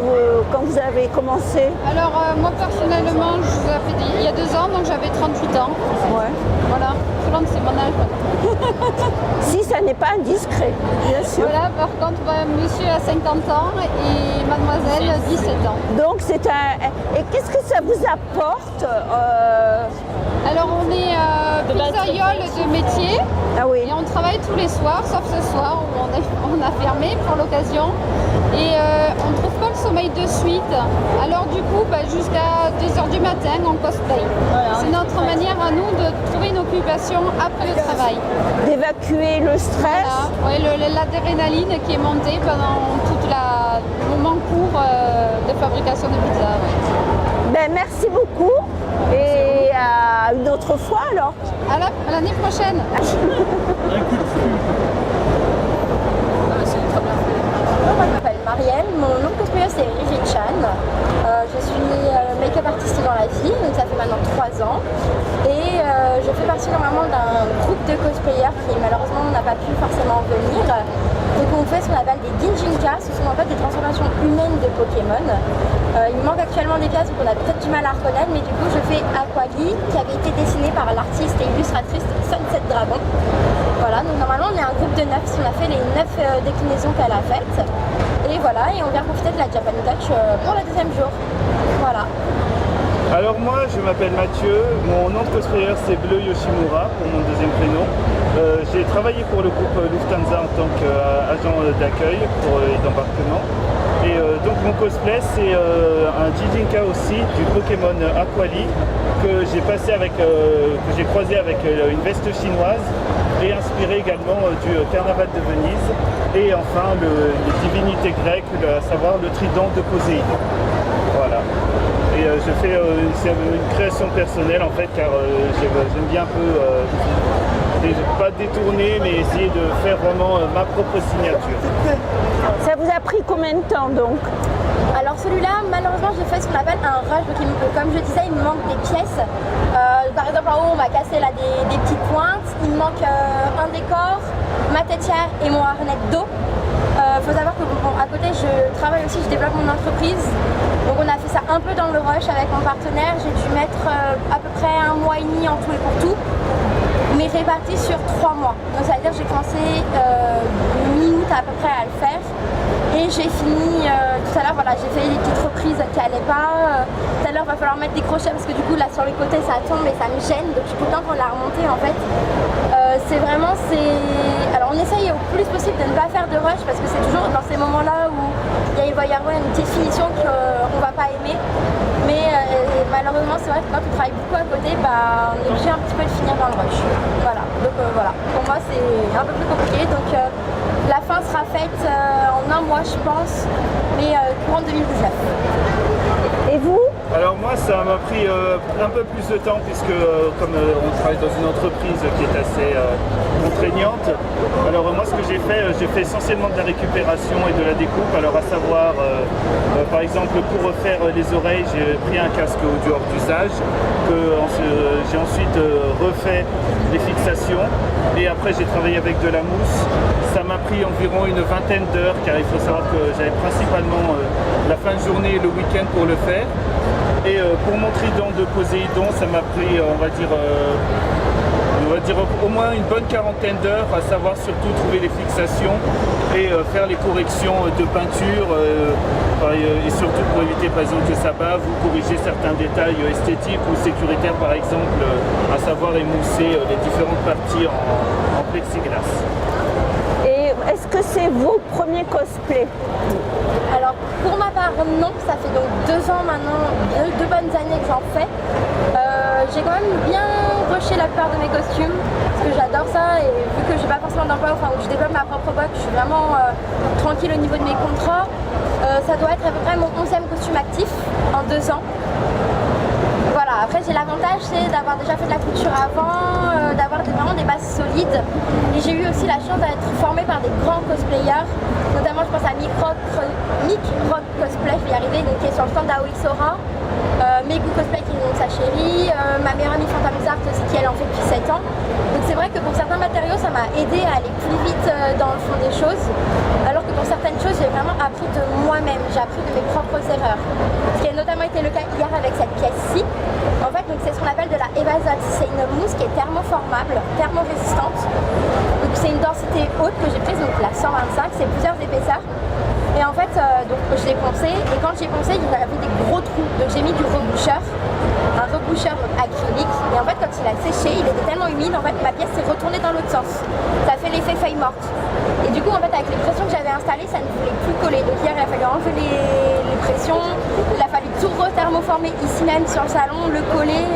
quand vous avez commencé? Alors moi personnellement, il y a 2 ans, donc j'avais 38 ans. Ouais. Voilà, c'est mon âge. Si ça n'est pas indiscret, bien sûr. Voilà, par contre, monsieur a 50 ans et mademoiselle 17 ans. Donc c'est un... Et qu'est-ce que ça vous apporte Alors on est pizzaïole de métier. Ah oui. Et on travaille tous les soirs, sauf ce soir où on a fermé pour l'occasion. Et on ne trouve pas le sommeil de suite. Alors du coup, jusqu'à 2h du matin, on cosplay. Voilà, c'est notre manière à nous de trouver une occupation après le travail. D'évacuer le stress. Voilà. Ouais, l'adrénaline qui est montée pendant tout le moment court de fabrication de pizza. Ouais. Ben, merci beaucoup et à une autre fois alors. À l'année prochaine. Moi je m'appelle Marielle, mon nom de cosplayer c'est Rigid Chan. Je suis make-up artiste dans la vie, donc ça fait maintenant 3 ans. Et je fais partie normalement d'un groupe de cosplayers qui malheureusement n'a pas pu forcément venir. Donc on fait ce qu'on appelle des Ginjinka, ce sont en fait des transformations humaines de Pokémon. Il manque actuellement des cases, donc on a peut-être du mal à reconnaître, mais du coup je fais Aquali, qui avait été dessinée par l'artiste et illustratrice Sunset Dragon. Voilà, donc normalement on est un groupe de 9, on a fait les 9 déclinaisons qu'elle a faites. Et voilà, et on vient profiter de la Japan Touch pour le 2e jour. Voilà. Alors moi je m'appelle Mathieu, mon nom de cosplayer c'est Bleu Yoshimura pour mon 2e prénom. J'ai travaillé pour le groupe Lufthansa en tant qu'agent d'accueil pour les embarquements. Et donc mon cosplay c'est un Jijinka aussi du Pokémon Aquali que j'ai passé avec, que j'ai croisé avec une veste chinoise et inspiré également du carnaval de Venise. Et enfin les divinités grecques, à savoir le trident de Poséidon. Voilà. Et je fais c'est une création personnelle en fait car j'aime bien un peu pas détourner mais essayer de faire vraiment ma propre signature. Ça vous a pris combien de temps donc? Alors celui-là, malheureusement, j'ai fait ce qu'on appelle un rush. Donc, comme je disais, il me manque des pièces. Par exemple, en haut, on va casser là des petites pointes. Il me manque un décor, ma têtière et mon harnais de dos. Faut savoir que à côté, je travaille aussi, je développe mon entreprise. Donc on a fait ça un peu dans le rush avec mon partenaire. J'ai dû mettre à peu près 1 mois et demi en tout et pour tout, mais réparti sur 3 mois. Donc ça veut dire que j'ai commencé mi-août à peu près à le faire. Et j'ai fini tout à l'heure, voilà, j'ai fait des petites reprises qui n'allaient pas. Tout à l'heure, il va falloir mettre des crochets parce que du coup, là sur les côtés, ça tombe et ça me gêne. Donc je suis tout le temps pour la remonter en fait. Alors on essaye au plus possible de ne pas faire de rush parce que c'est toujours dans ces moments-là où il va y avoir une petite finition qu'on ne va pas aimer. Mais malheureusement, c'est vrai que quand on travaille beaucoup à côté, on est obligé un petit peu de finir dans le rush. Voilà, donc voilà. Pour moi, c'est un peu plus compliqué. Donc la fin sera faite en 1 mois, je pense, mais courant 2019. Et vous? Alors moi Ça m'a pris un peu plus de temps puisque comme on travaille dans une entreprise qui est assez contraignante, alors moi ce que j'ai fait essentiellement de la récupération et de la découpe. Alors à savoir, par exemple pour refaire les oreilles, j'ai pris un casque audio hors d'usage, que j'ai ensuite refait les fixations et après j'ai travaillé avec de la mousse. Ça m'a pris environ une vingtaine d'heures car il faut savoir que j'avais principalement la fin de journée et le week-end pour le faire. Et pour mon trident de Poséidon, ça m'a pris, on va dire au moins une bonne quarantaine d'heures, à savoir surtout trouver les fixations et faire les corrections de peinture et surtout pour éviter par exemple que ça bave ou corriger certains détails esthétiques ou sécuritaires par exemple, à savoir émousser les différentes parties en plexiglas. Et est-ce que c'est vos premiers cosplays? Alors pour ma part non, ça fait donc 2 ans maintenant, 2 bonnes années que j'en fais. J'ai quand même bien rushé la plupart de mes costumes parce que j'adore ça et vu que j'ai pas forcément d'emploi, enfin où je développe ma propre boîte, je suis vraiment tranquille au niveau de mes contrats. Ça doit être à peu près mon 11e costume actif en 2 ans. Voilà, après j'ai l'avantage c'est d'avoir déjà fait de la couture avant, d'avoir vraiment des bases solides. Et j'ai eu aussi la chance d'être formée par des grands cosplayers, notamment je pense à Mick Rock Cosplay, je vais y arriver, donc, qui est sur le stand d'Aoi Sora, Megu Cosplay qui est donc sa chérie, ma meilleure amie Phantom Art aussi qui elle en fait depuis 7 ans. Donc c'est vrai que pour certains matériaux ça m'a aidé à aller plus vite dans le fond des choses, alors que pour certaines choses j'ai vraiment appris de moi-même, j'ai appris de mes propres erreurs. Ce qui a notamment été le cas hier avec cette pièce-ci. En fait, donc c'est ce qu'on appelle de la Evazot. C'est une mousse qui est thermoformable, thermorésistante. Donc c'est une densité haute que j'ai prise, donc la 125, c'est plusieurs épaisseurs. Et en fait, donc je l'ai poncé, et quand j'ai poncé, il y avait des gros trous. Donc j'ai mis du reboucheur, un reboucheur acrylique. Et en fait, quand il a séché, il était tellement humide, en fait, ma pièce s'est retournée dans l'autre sens. Ça fait l'effet feuille morte. Et du coup, en fait, avec les pressions que j'avais installées, ça ne voulait plus coller. Donc hier, il a fallu enlever les pressions. Il a fallu tout rethermoformer ici même sur le salon, le coller.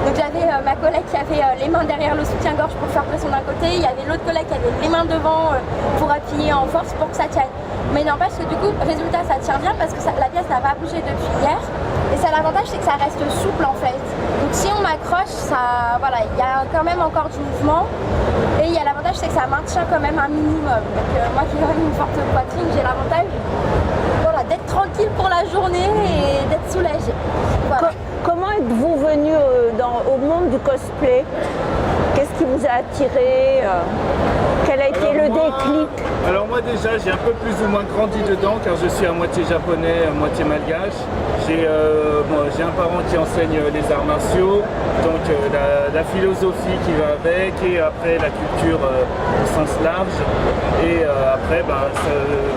Donc j'avais ma collègue qui avait les mains derrière le soutien-gorge pour faire pression d'un côté. Il y avait l'autre collègue qui avait les mains devant pour appuyer en force pour que ça tienne. Mais n'empêche que du coup, résultat, ça tient bien parce que la pièce n'a pas bougé depuis hier. Et ça, l'avantage, c'est que ça reste souple en fait. Donc si on m'accroche, ça, voilà, il y a quand même encore du mouvement. Et il y a l'avantage, c'est que ça maintient quand même un minimum. Donc moi qui ai quand même une forte poitrine, j'ai l'avantage d'être tranquille pour la journée et d'être soulagée. Voilà. Comment êtes-vous venu au monde du cosplay? Qu'est-ce qui vous a attiré? Quel a été le déclic? Alors moi déjà j'ai un peu plus ou moins grandi dedans car je suis à moitié japonais, à moitié malgache. J'ai un parent qui enseigne les arts martiaux, donc la philosophie qui va avec et après la culture au sens large. Et après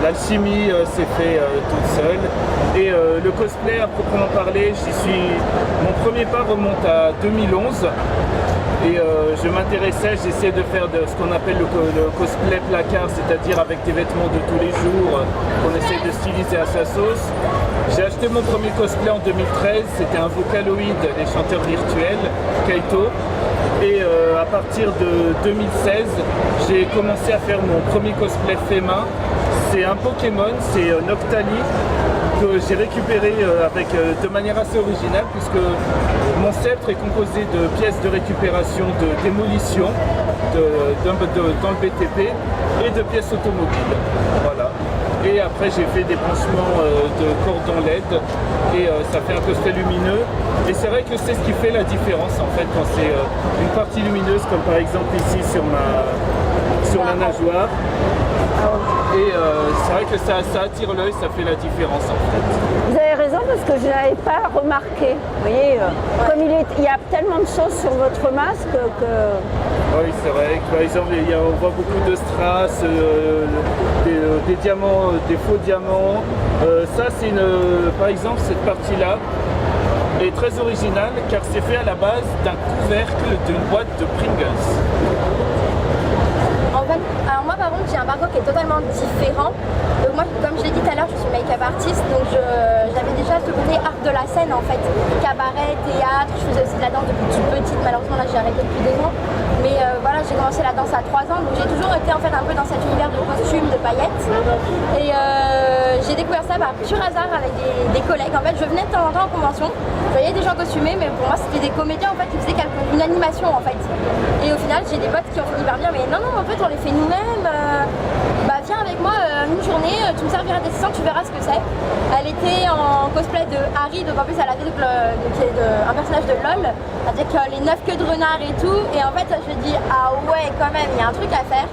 l'alchimie s'est fait toute seule. Et le cosplay à proprement parler, mon premier pas remonte à 2011. Et je m'intéressais, j'essayais de faire ce qu'on appelle le cosplay placard, c'est-à-dire avec des vêtements de tous les jours qu'on essaye de styliser à sa sauce. J'ai acheté mon premier cosplay en 2013, c'était un Vocaloid, les chanteurs virtuels, Kaito. Et à partir de 2016, j'ai commencé à faire mon premier cosplay fait main. C'est un Pokémon, c'est Noctali, que j'ai récupéré de manière assez originale puisque mon sceptre est composé de pièces de récupération de démolition dans le BTP et de pièces automobiles. Voilà. Et après j'ai fait des branchements de cordon LED et ça fait un cosplay lumineux. Et c'est vrai que c'est ce qui fait la différence en fait quand c'est une partie lumineuse comme par exemple ici sur la nageoire. Et c'est vrai que ça attire l'œil, ça fait la différence en fait. Vous avez raison parce que je n'avais pas remarqué. Vous voyez, comme il y a tellement de choses sur votre masque que... Oui, c'est vrai. Par exemple, on voit beaucoup de strass, des diamants, des faux diamants. Ça, c'est par exemple, cette partie-là est très originale car c'est fait à la base d'un couvercle d'une boîte de Pringles. En fait, alors moi par contre j'ai un parcours qui est totalement différent. Donc moi comme je l'ai dit tout à l'heure, je suis make-up artiste, donc j'avais déjà ce côté art de la scène en fait. Cabaret, théâtre, je faisais aussi de la danse depuis toute petite, malheureusement là j'ai arrêté depuis 2 ans. Mais voilà, j'ai commencé la danse à 3 ans, donc j'ai toujours été en fait un peu dans cet univers de costumes, de paillettes. Et j'ai découvert ça par pur hasard avec des collègues. En fait, je venais de temps en temps en convention, je voyais des gens costumés, mais pour moi c'était des comédiens en fait qui faisaient une animation en fait. Et au final, j'ai des potes qui ont fini par dire mais non, en fait on les fait nous-mêmes. Bah viens avec moi une journée, tu me serviras d'assistante, tu verras ce que c'est. Elle était en cosplay de Harry, donc en plus elle avait un personnage de LOL avec les 9 queues de renard et tout. Et en fait, je me dis ah ouais quand même, il y a un truc à faire.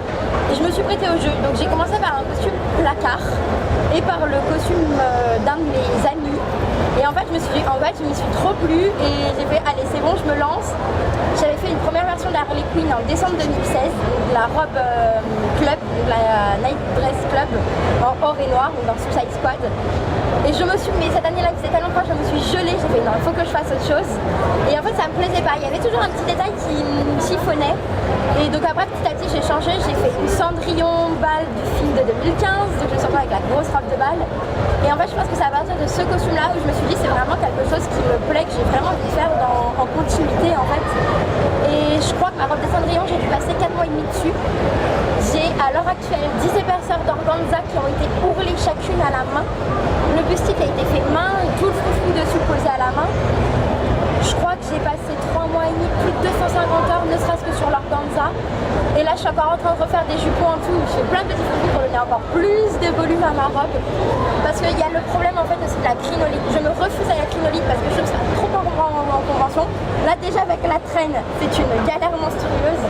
Et je me suis prêtée au jeu. Donc j'ai commencé par un costume placard et par le costume d'un de mes amis. Et en fait, je m'y suis trop plu et j'ai fait allez c'est bon, je me lance. J'avais fait une première version de la Harley Quinn en décembre 2016, donc la robe club, la Night Dress Club en or et noir, donc dans Suicide Squad. Et je me suis, mais cette année-là, il faisait tellement froid, je me suis gelée, j'ai fait non, il faut que je fasse autre chose. Et en fait, ça me plaisait pas, il y avait toujours un petit détail qui me chiffonnait. Et donc après, petit à petit, j'ai changé, j'ai fait une Cendrillon balle du film de 2015, donc je me suis retrouvée avec la grosse robe de balle. Et en fait, je pense que c'est à partir de ce costume-là où je me suis dit c'est vraiment quelque chose qui me plaît, que j'ai vraiment envie de faire en continuité en fait. Et je crois que ma robe de Cendrillon, j'ai dû passer 4 mois et demi dessus. J'ai à l'heure actuelle 10 épaisseurs d'organza qui ont été ourlées chacune à la main. Le bustier a été fait main, tout le froufrou dessus posé à la main. Je crois que j'ai passé 3 mois et demi, plus de 250 heures, ne serait-ce que sur l'organza. Et là, je suis encore en train de refaire des jupons en tout. Je fais plein de petits froufrous pour donner encore plus de volume à ma robe. Parce qu'il y a le problème en fait aussi de la crinolite. Je me refuse à la crinolite parce que je trouve ça trop en convention. Là, déjà avec la traîne, c'est une galère monstrueuse.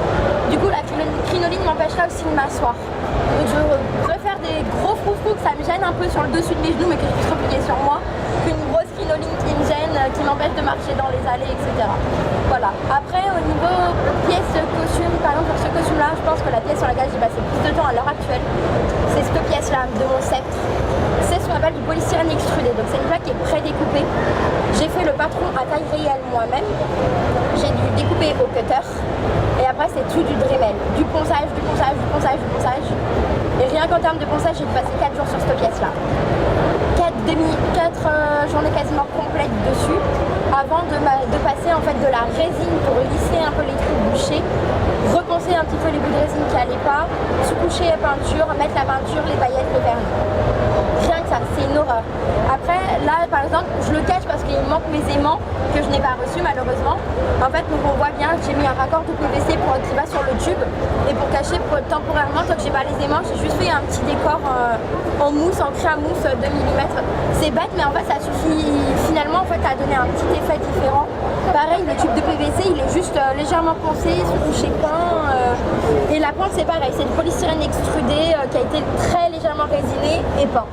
Du coup, la crinolite m'empêchera aussi de m'asseoir. Donc je préfère des gros froufrous que ça me gêne un peu sur le dessus de mes genoux mais que je puisse replier sur moi, qu'une grosse crinoline qui me gêne, qui m'empêche de marcher dans les allées, etc. Voilà. Après, au niveau pièce de costume, par exemple pour ce costume-là, je pense que la pièce sur laquelle j'ai passé plus de temps à l'heure actuelle, c'est cette pièce-là de mon sceptre. C'est ce qu'on appelle du polystyrène extrudé, donc c'est une plaque qui est pré-découpée. J'ai fait le patron à taille réelle moi-même. J'ai dû découper au cutter. Et après c'est tout du Dremel, du ponçage. Et rien qu'en termes de ponçage, j'ai passé 4 jours sur cette pièce-là. 4 journées quasiment complètes dessus, avant de passer en fait de la résine pour lisser un peu les trous bouchés, reponcer un petit peu les bouts de résine qui n'allaient pas, sous-coucher la peinture, mettre la peinture, les paillettes, le vernis. Rien que ça, c'est une horreur. Après, là par exemple, je le cache parce qu'il me manque mes aimants que je n'ai pas reçus malheureusement. En fait, donc on voit bien que j'ai mis un raccord WC pour qui va sur le tube et pour cacher temporairement, tant que j'ai pas les aimants, j'ai juste fait un petit décor en mousse, en craie à mousse 2 mm. C'est bête, mais en fait ça suffit finalement en fait à donner un petit effet différent. Pareil, le tube de PVC il est juste légèrement poncé, sous-couché peint. Et la pointe c'est pareil, c'est du polystyrène extrudé qui a été très légèrement résiné et peint.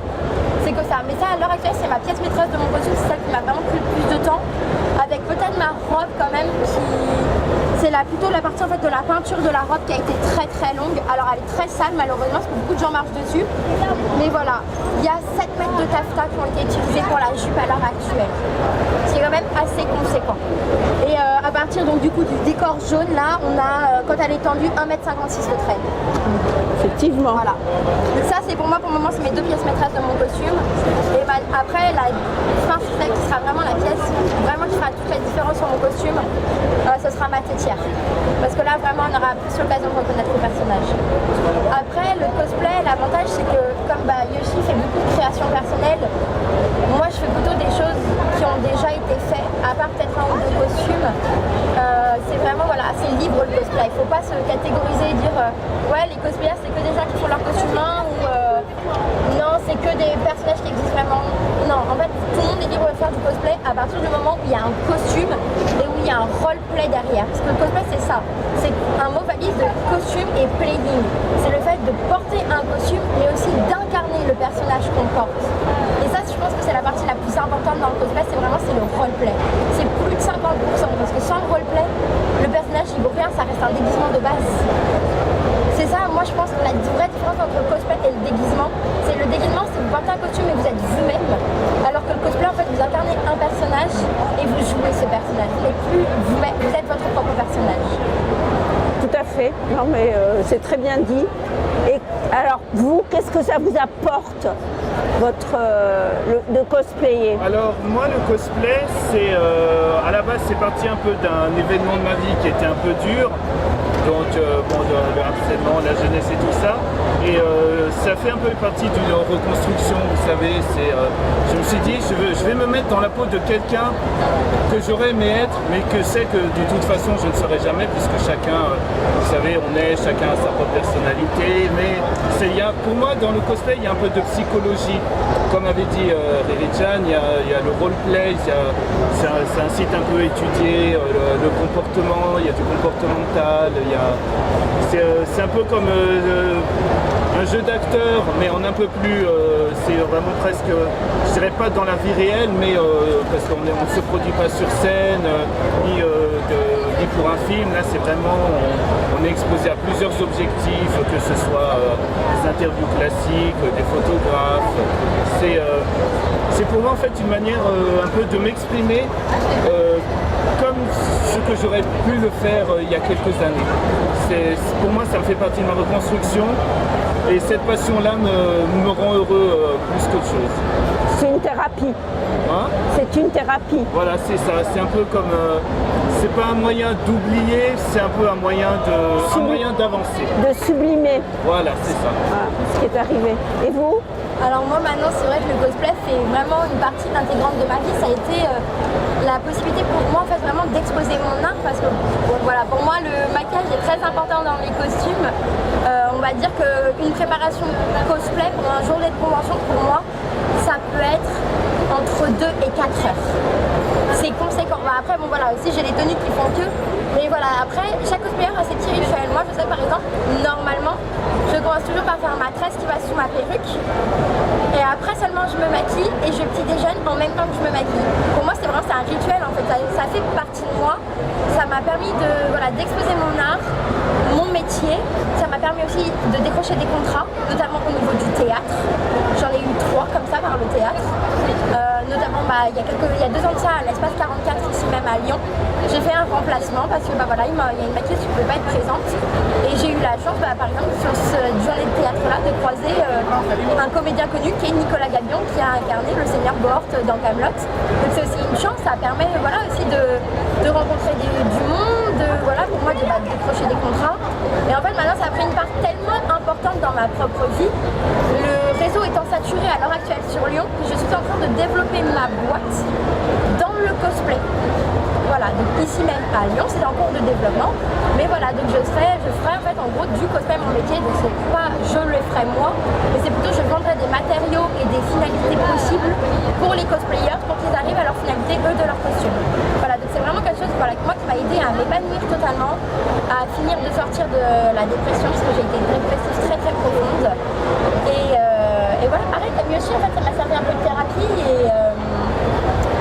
C'est que ça, mais ça à l'heure actuelle c'est ma pièce maîtresse de mon costume, c'est celle qui m'a vraiment pris le plus de temps. Avec peut-être ma robe quand même qui... C'est plutôt la partie en fait de la peinture de la robe qui a été très très longue. Alors elle est très sale malheureusement parce que beaucoup de gens marchent dessus. Mais voilà, il y a 7 mètres de taffetas qui ont été utilisés pour la jupe à l'heure actuelle. C'est quand même assez conséquent. Et à partir donc du coup du décor jaune là, on a quand elle est tendue 1,56 m de traîne. Effectivement. Voilà. Donc ça c'est pour moi pour le moment c'est mes 2 pièces maîtresses de mon costume. Et après la fin qui sera vraiment la pièce vraiment qui fera toute la différence sur mon costume, ce sera ma tétière. Parce que là vraiment on aura plus l'occasion de reconnaître le personnage. Après le cosplay, l'avantage c'est que comme Yoshi fait beaucoup de créations personnelles, moi je fais plutôt des choses qui ont déjà été faites, à part peut-être un ou deux costumes. C'est vraiment voilà, assez libre le cosplay. Il ne faut pas se catégoriser et dire ouais les cosplayers c'est que des gens qui font leur costume ou non c'est que des personnages qui existent vraiment. Non, en fait tout le monde est libre de faire du cosplay à partir du moment où il y a un costume et où il y a un roleplay derrière. Parce que le cosplay c'est ça, c'est un mot valise de costume et playing. C'est le fait de porter un costume mais aussi d'incarner le personnage qu'on porte. Et ça je pense que c'est la partie la plus importante dans le cosplay, c'est le roleplay. C'est plus de 50% parce que sans le roleplay, le personnage il vaut rien, ça reste un déguisement de base. C'est ça, moi je pense que la vraie différence entre le cosplay et le déguisement, c'est le déguisement, c'est vous portez un costume et vous êtes vous-même, alors que le cosplay en fait vous incarnez un personnage et vous jouez ce personnage. Vous n'êtes plus vous-même, vous êtes votre propre personnage. Tout à fait, non mais c'est très bien dit. Et alors vous, qu'est-ce que ça vous apporte de cosplayer? Alors moi le cosplay c'est à la base c'est parti un peu d'un événement de ma vie qui était un peu dur donc le harcèlement, la jeunesse et tout ça. Et ça fait un peu partie d'une reconstruction, vous savez. Je me suis dit, je vais me mettre dans la peau de quelqu'un que j'aurais aimé être, mais que c'est que de toute façon je ne serai jamais, puisque chacun, vous savez, chacun a sa propre personnalité. Mais pour moi, dans le cosplay, il y a un peu de psychologie. Comme avait dit Riri-chan, il y a le roleplay, c'est un site un peu étudié, le comportement, il y a du comportemental, c'est un peu comme un jeu d'acteur, mais en un peu plus, c'est vraiment presque, je dirais pas dans la vie réelle, mais parce qu'on ne se produit pas sur scène, ni pour un film. Là, c'est vraiment, on est exposé à plusieurs objectifs, que ce soit des interviews classiques, des photographes. C'est pour moi en fait une manière un peu de m'exprimer comme ce que j'aurais pu le faire il y a quelques années. Pour moi, ça me fait partie de ma reconstruction et cette passion-là me rend heureux plus qu'autre chose. C'est une thérapie. Hein? C'est une thérapie. Voilà, c'est ça. C'est un peu comme... c'est pas un moyen d'oublier, c'est un peu un moyen d'avancer. De sublimer. Voilà, c'est ça. Voilà, ce qui est arrivé. Et vous? Alors moi maintenant c'est vrai que le cosplay fait vraiment une partie intégrante de ma vie. Ça a été la possibilité pour moi en fait vraiment d'exposer mon art parce que voilà, pour moi le maquillage est très important dans les costumes. On va dire qu'une préparation cosplay pour un journée de convention pour moi ça peut être entre 2 et 4 heures. C'est conséquent. Après bon voilà aussi j'ai des tenues qui font que. Mais voilà, après chaque cosplayer a ses petits rituels. Moi je sais par exemple, normalement je commence toujours par faire ma tresse qui va sous ma perruque. Et après seulement je me maquille et je petit déjeune en même temps que je me maquille. Pour moi c'est un rituel en fait, ça fait partie de moi. Ça m'a permis d'exposer mon art, mon métier. Ça m'a permis aussi de décrocher des contrats, notamment au niveau du théâtre. J'en ai eu 3 comme ça par le théâtre. Notamment il y a 2 ans de ça à l'espace 44 ici même à Lyon. J'ai fait un remplacement parce que il y a une maquilleuse qui ne pouvait pas être présente. Et j'ai eu la chance par exemple sur cette journée de théâtre là de croiser un comédien connu qui est Nicolas Gabion qui a incarné le Seigneur Bohort dans Kaamelott. Donc c'est aussi une chance, ça permet aussi de rencontrer du monde, pour moi de décrocher des contrats. Et en fait maintenant ça a pris une part tellement importante dans ma propre vie. Le réseau étant saturé à l'heure actuelle sur Lyon, je suis en train de développer ma boîte dans le cosplay. Voilà, donc ici même à Lyon, c'est en cours de développement. Mais voilà, donc je ferai en fait en gros du cosplay mon métier. Donc c'est pas je le ferai moi, mais c'est plutôt je vendrai des matériaux et des finalités possibles pour les cosplayers pour qu'ils arrivent à leur finalité eux de leur costume. Voilà, donc c'est vraiment quelque chose moi qui m'a aidé à m'épanouir totalement, à finir de sortir de la dépression parce que j'ai été une dépressive très très profonde. Et voilà, pareil, comme Yoshi, en fait, ça m'a servi un peu de thérapie et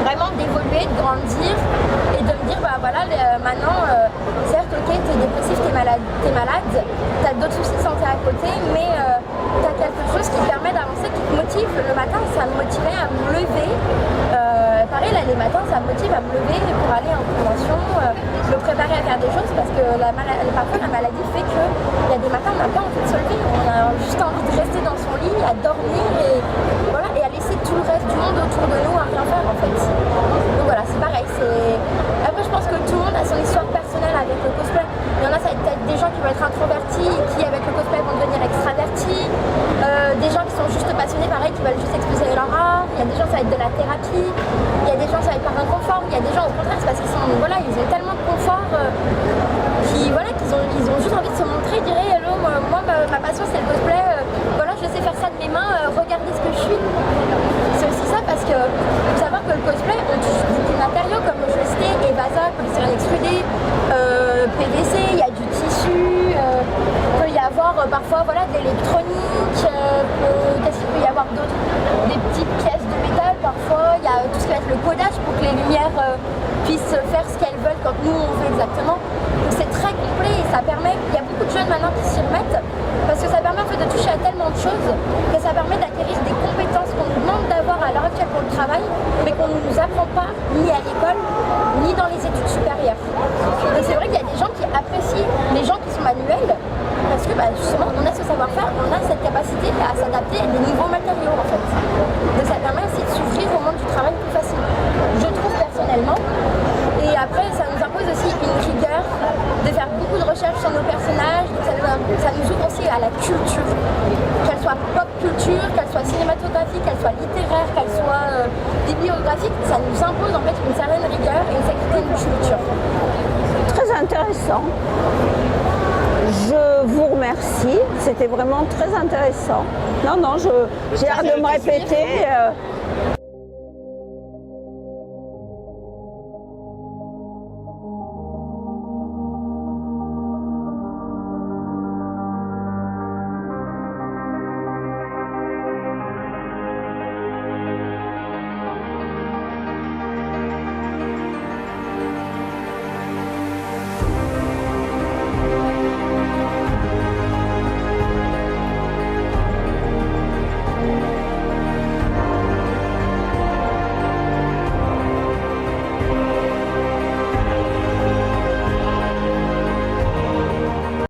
vraiment d'évoluer, de grandir et de me dire, maintenant, certes, ok, t'es dépressif, t'es malade, t'as d'autres soucis de santé à côté, mais t'as quelque chose qui te permet d'avancer, qui te motive. Le matin, ça me motivait à me lever. Pareil, là, les matins, ça me motive à me lever pour aller en convention, me préparer à faire des choses parce que parfois la maladie fait qu'il y a des matins, on n'a pas envie de se lever, on a juste envie de rester dans son lit, à dormir et à laisser tout le reste du monde autour de nous à rien faire en fait. Donc voilà, c'est pareil. Après, je pense que tout le monde a son histoire personnelle avec le cosplay. Il y en a, ça va être des gens qui vont être introvertis et qui, avec le cosplay, vont devenir extravertis. Des gens qui sont juste passionnés, pareil, qui veulent juste exposer leur art. Il y a des gens, ça va être de la thérapie. Il y a des gens, ça va être par un confort. Il y a des gens, au contraire, c'est parce qu'ils ont tellement de confort qu'ils ont juste envie de se montrer. Ils diraient, hello, moi, ma passion, c'est le cosplay. Je sais faire ça de mes mains. Regardez ce que je suis. C'est aussi ça parce que faut savoir que le cosplay, on touche beaucoup de matériaux comme le GST, Evasa, polystyrène extrudé, PVC, il y a du tissu, peut y avoir parfois de l'électronique, qu'est-ce qu'il peut y avoir d'autre? Des petites pièces de métal parfois, il y a tout ce qui va être le codage pour que les lumières puissent faire ce qu'elles veulent quand nous on fait exactement. Donc c'est très complet et ça permet, il y a beaucoup de jeunes maintenant qui s'y remettent parce que ça permet en fait de toucher à tellement de choses que ça permet d'acquérir des compétences qu'on nous demande d'avoir à l'heure actuelle pour le travail mais qu'on ne nous apprend pas ni à l'école ni dans les études supérieures. Donc c'est vrai qu'il y a des gens qui apprécient les gens qui sont manuels parce que justement on a ce savoir-faire, on a cette capacité à s'adapter à des nouveaux matériaux en fait. Donc ça permet aussi de s'ouvrir au monde du travail plus facilement, je trouve personnellement. Et après ça nous impose aussi une rigueur de faire beaucoup de recherches sur nos personnes bibliographique, ça nous impose en fait une certaine rigueur et une certaine culture. Très intéressant. Je vous remercie, c'était vraiment très intéressant. Non, j'ai hâte de me répéter.